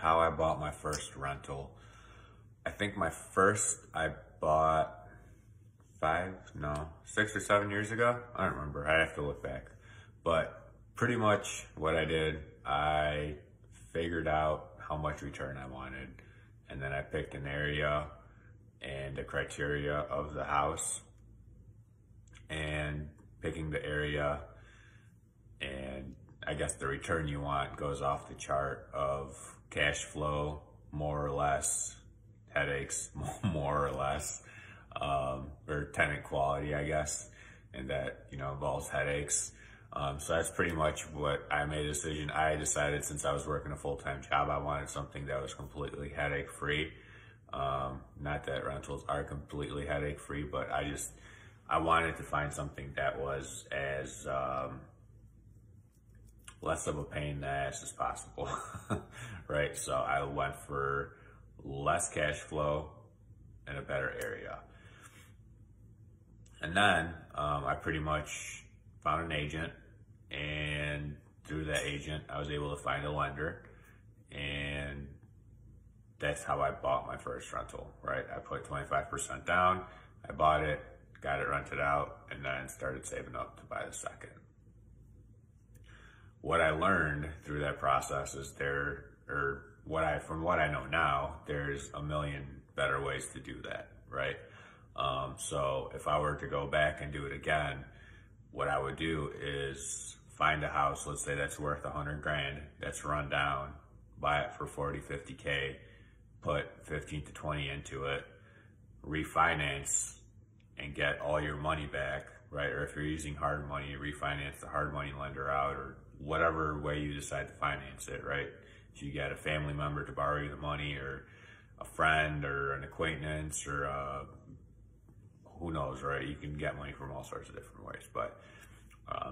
how I bought my first rental. I think I bought 6 or 7 years ago. I don't remember, I have to look back. But pretty much what I did, I figured out how much return I wanted. And then I picked an area and the criteria of the house, and picking the area, and I guess the return you want goes off the chart of cash flow, more or less, headaches, more or less, or tenant quality, I guess, and that, involves headaches. So that's pretty much what I made a decision. I decided, since I was working a full-time job, I wanted something that was completely headache-free. Not that rentals are completely headache-free, but I wanted to find something that was as less of a pain in the ass as possible, right? So I went for less cash flow and a better area. And then I pretty much found an agent, and through that agent, I was able to find a lender, and that's how I bought my first rental, right? I put 25% down, I bought it, got it rented out, and then started saving up to buy the second. What I learned through that process is from what I know now, there's a million better ways to do that, right? So if I were to go back and do it again, what I would do is find a house, let's say that's worth 100 grand, that's run down, buy it for 40, 50K, put 15 to 20 into it, refinance and get all your money back, right? Or if you're using hard money, refinance the hard money lender out, or whatever way you decide to finance it, right? If you get a family member to borrow you the money, or a friend or an acquaintance, or who knows, right? You can get money from all sorts of different ways. But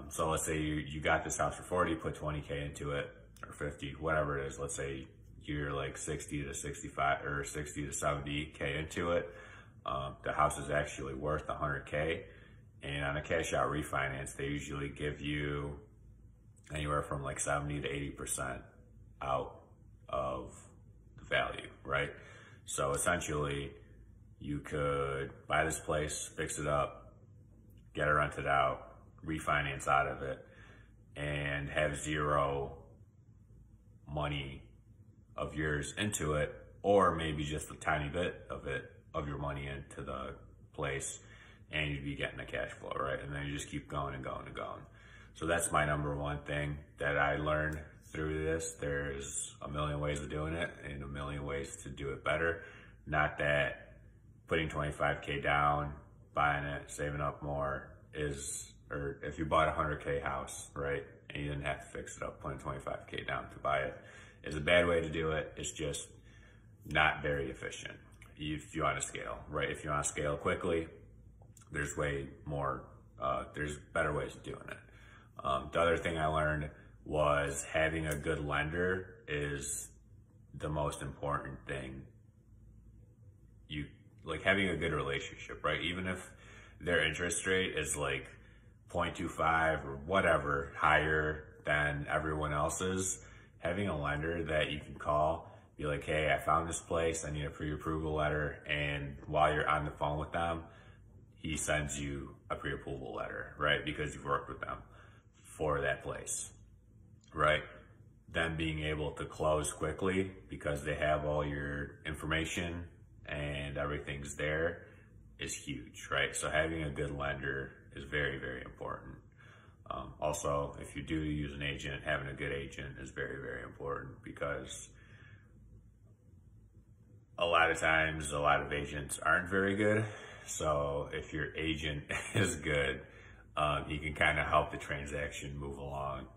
so let's say you got this house for 40, put 20K into it, or 50, whatever it is. Let's say you're like 60 to 65 or 60 to 70K into it. The house is actually worth 100K, and on a cash out refinance, they usually give you anywhere from like 70 to 80% out of the value, right? So essentially, you could buy this place, fix it up, get it rented out, refinance out of it, and have zero money of yours into it, or maybe just a tiny bit of your money into the place, and you'd be getting the cash flow, right? And then you just keep going and going and going. So that's my number one thing that I learned through this. There's a million ways of doing it and a million ways to do it better. Not that putting 25K down, buying it, saving up more or if you bought a 100K house, right, and you didn't have to fix it up, putting 25K down to buy it is a bad way to do it. It's just not very efficient if you want to scale, right? If you want to scale quickly, there's there's better ways of doing it. The other thing I learned was having a good lender is the most important thing. Having a good relationship, right? Even if their interest rate is like 0.25 or whatever higher than everyone else's, having a lender that you can call, be like, hey, I found this place, I need a pre-approval letter, and while you're on the phone with them, he sends you a pre-approval letter, right? Because you've worked with them for that place, right? Them being able to close quickly because they have all your information and everything's there is huge, right? So having a good lender is very, very important. Also, if you do use an agent, having a good agent is very, very important, because a lot of times, a lot of agents aren't very good. So if your agent is good, you can kind of help the transaction move along,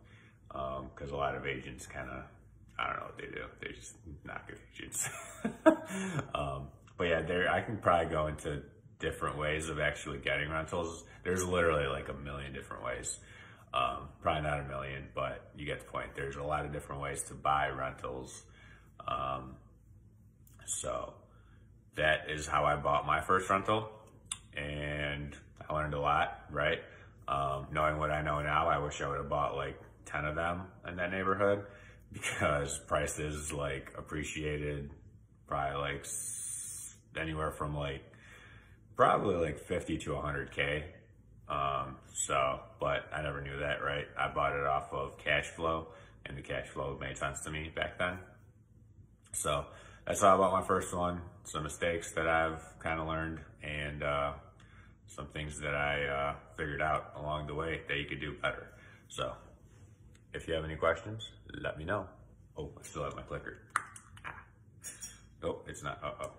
because a lot of agents I don't know what they do. They're just not good agents. But yeah, I can probably go into different ways of actually getting rentals. There's literally like a million different ways. Probably not a million, but you get the point. There's a lot of different ways to buy rentals. So that is how I bought my first rental, and I learned a lot, right? Knowing what I know now, I wish I would have bought like 10 of them in that neighborhood, because prices like appreciated probably like anywhere from like probably like 50 to 100K. But I never knew that, right? I bought it off of cash flow, and the cash flow made sense to me back then. So that's all about my first one. Some mistakes that I've kind of learned, and some things that I figured out along the way that you could do better. So if you have any questions, let me know. Oh, I still have my clicker. Oh, it's not. Uh-oh.